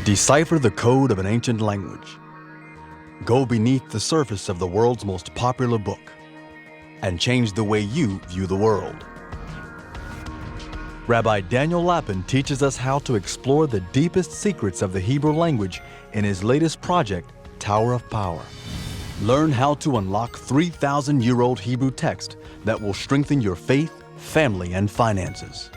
Decipher the code of an ancient language. Go beneath the surface of the world's most popular book and change the way you view the world. Rabbi Daniel Lapin teaches us how to explore the deepest secrets of the Hebrew language in his latest project, Tower of Power. Learn how to unlock 3,000-year-old Hebrew text that will strengthen your faith, family, and finances.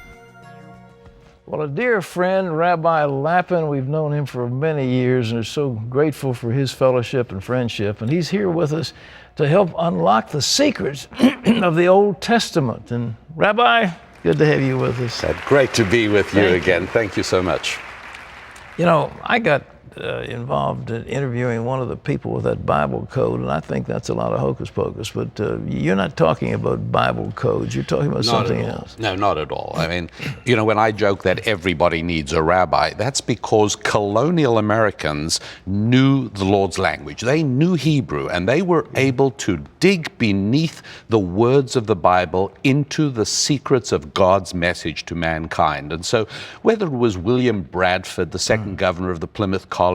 Well, a dear friend, Rabbi Lapin, we've known him for many years and are so grateful for his fellowship and friendship. And he's here with us to help unlock the secrets of the Old Testament. And Rabbi, good to have you with us. Great to be with you again. Thank you so much. You know, I got involved in interviewing one of the people with that Bible code, and I think that's a lot of hocus pocus, but you're not talking about Bible codes, you're talking about something else. No, not at all. I mean, you know, when I joke that everybody needs a rabbi, that's because colonial Americans knew the Lord's language. They knew Hebrew, and they were able to dig beneath the words of the Bible into the secrets of God's message to mankind. And so whether it was William Bradford, the second governor of the Plymouth Colony,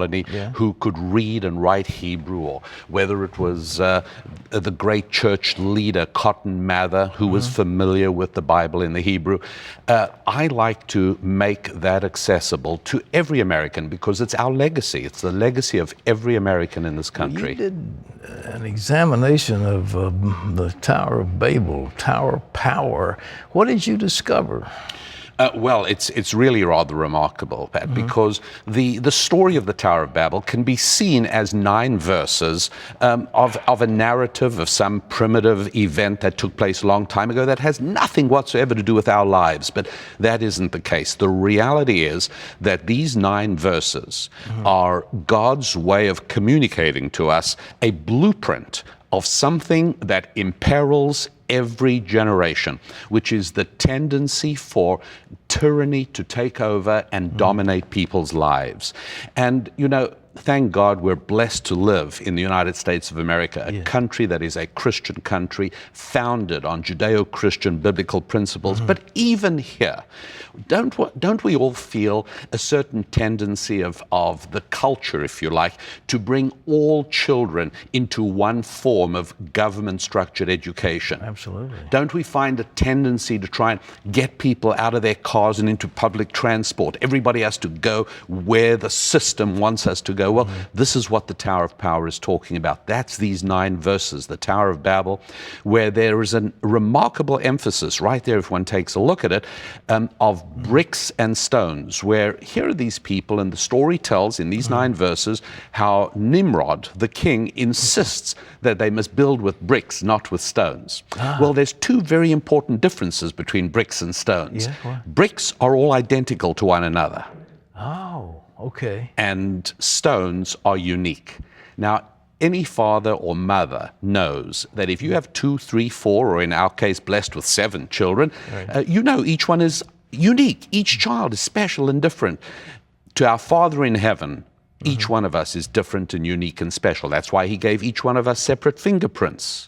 who could read and write Hebrew, or whether it was the great church leader Cotton Mather, who was familiar with the Bible in the Hebrew, I like to make that accessible to every American because it's our legacy. It's the legacy of every American in this country. You did an examination of the Tower of Babel, Tower of Power. What did you discover? Well, it's really rather remarkable, Pat, because the story of the Tower of Babel can be seen as 9 verses of a narrative of some primitive event that took place a long time ago that has nothing whatsoever to do with our lives. But that isn't the case. The reality is that these 9 verses are God's way of communicating to us a blueprint of something that imperils every generation, which is the tendency for tyranny to take over and dominate people's lives. And, you know, thank God we're blessed to live in the United States of America, a country that is a Christian country founded on Judeo-Christian biblical principles. But even here, don't we all feel a certain tendency of the culture, if you like, to bring all children into one form of government-structured education? Absolutely. Don't we find a tendency to try and get people out of their cars and into public transport? Everybody has to go where the system wants us to go. Well, this is what the Tower of Power is talking about. That's these 9 verses, the Tower of Babel, where there is a remarkable emphasis right there, if one takes a look at it, of bricks and stones, where here are these people, and the story tells in these 9 verses how Nimrod, the king, insists that they must build with bricks, not with stones. Well, there's 2 very important differences between bricks and stones. Bricks are all identical to one another. Oh. Okay. And stones are unique. Now, any father or mother knows that if you have 2, 3, 4, or in our case, blessed with 7 children, you know each one is unique. Each child is special and different. To our Father in heaven, each one of us is different and unique and special. That's why he gave each one of us separate fingerprints.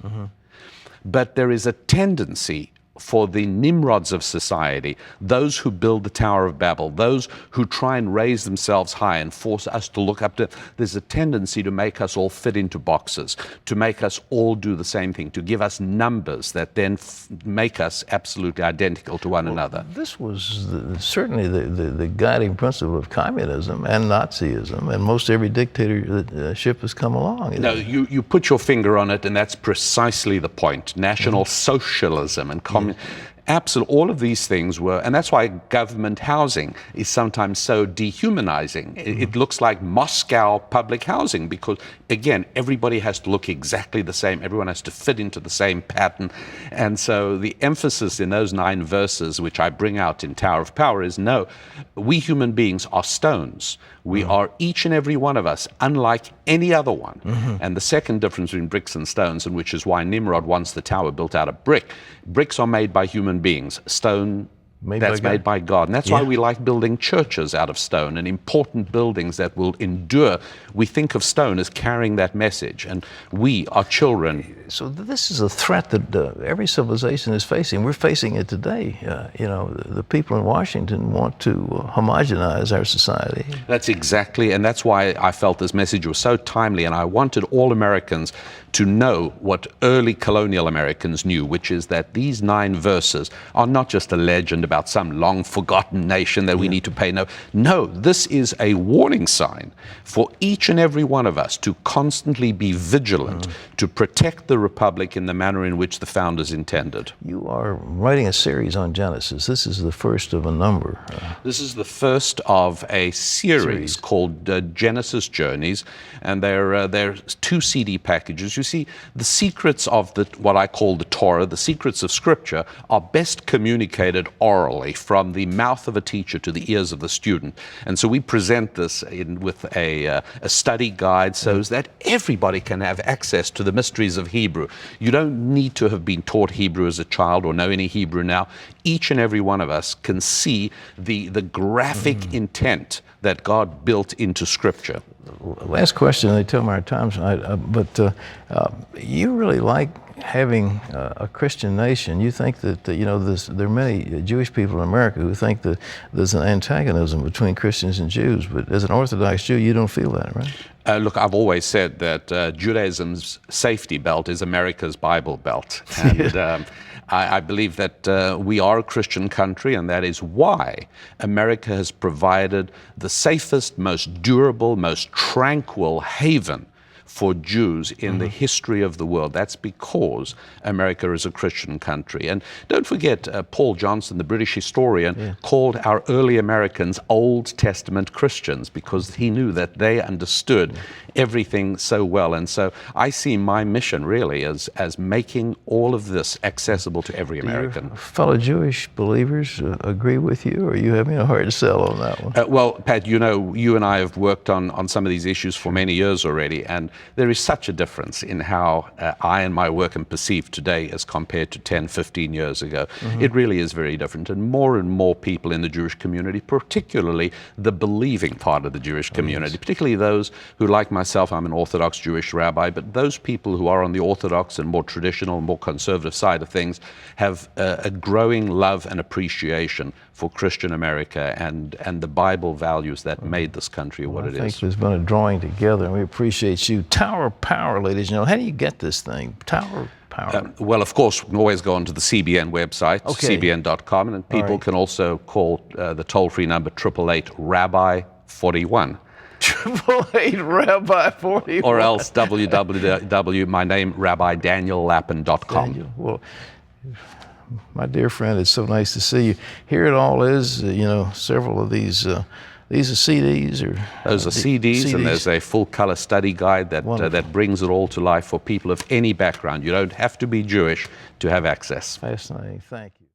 But there is a tendency for the Nimrods of society, those who build the Tower of Babel, those who try and raise themselves high and force us to look up to, there's a tendency to make us all fit into boxes, to make us all do the same thing, to give us numbers that then make us absolutely identical to one another. This was certainly the guiding principle of communism and Nazism, and most every dictatorship has come along. No, you put your finger on it, and that's precisely the point. National socialism and communism. Absolutely, all of these things were, and that's why government housing is sometimes so dehumanizing. It looks like Moscow public housing because, again, everybody has to look exactly the same. Everyone has to fit into the same pattern. And so the emphasis in those 9 verses, which I bring out in Tower of Power, is no, we human beings are stones. We are, each and every one of us, unlike any other one. And the second difference between bricks and stones, and which is why Nimrod wants the tower built out of brick, bricks are made by human beings. Stone, that's made by God. And that's why we like building churches out of stone and important buildings that will endure. We think of stone as carrying that message. And we, our children, So this is a threat that every civilization is facing. We're facing it today. The people in Washington want to homogenize our society. That's exactly, and that's why I felt this message was so timely, and I wanted all Americans to know what early colonial Americans knew, which is that these 9 verses are not just a legend about some long-forgotten nation that we need to pay no. No, this is a warning sign for each and every one of us to constantly be vigilant, to protect the Republic in the manner in which the founders intended. You are writing a series on Genesis. This is the first of a number. This is the first of a series called Genesis Journeys, and they're 2 CD packages. You see, the secrets of what I call the Torah, the secrets of Scripture, are best communicated orally from the mouth of a teacher to the ears of the student. And so we present this with a study guide so that everybody can have access to the mysteries of Hebrew. You don't need to have been taught Hebrew as a child or know any Hebrew now. Each and every one of us can see the graphic intent that God built into Scripture. Last question, they tell me our time tonight, but you really like having a Christian nation. You think that, there are many Jewish people in America who think that there's an antagonism between Christians and Jews, but as an Orthodox Jew, you don't feel that, right? Look, I've always said that Judaism's safety belt is America's Bible belt. And I believe that we are a Christian country, and that is why America has provided the safest, most durable, most tranquil haven for Jews in the history of the world. That's because America is a Christian country. And don't forget, Paul Johnson, the British historian, called our early Americans Old Testament Christians because he knew that they understood everything so well. And so I see my mission really as making all of this accessible to every American. Do your fellow Jewish believers agree with you, or are you having a hard sell on that one? Well, Pat, you and I have worked on some of these issues for many years already, and there is such a difference in how I and my work am perceived today as compared to 10, 15 years ago. It really is very different, and more people in the Jewish community, particularly the believing part of the Jewish community, particularly those who, like myself, I'm an Orthodox Jewish rabbi, but those people who are on the Orthodox and more traditional, more conservative side of things have a growing love and appreciation for Christian America and the Bible values that made this country what it is. I think there's been a drawing together, and we appreciate you. Tower of Power, ladies and gentlemen. How do you get this thing? Tower of Power. Well, of course, we can always go onto the CBN website, cbn.com, and people can also call the toll-free number 888-RABBI-41. 888-RABBI-41. Or else www.myname-RabbiDanielLapin.com. Well, my dear friend, it's so nice to see you. Here it all is, several of these are CDs. Those are CDs, and there's a full-color study guide that brings it all to life for people of any background. You don't have to be Jewish to have access. Fascinating. Thank you.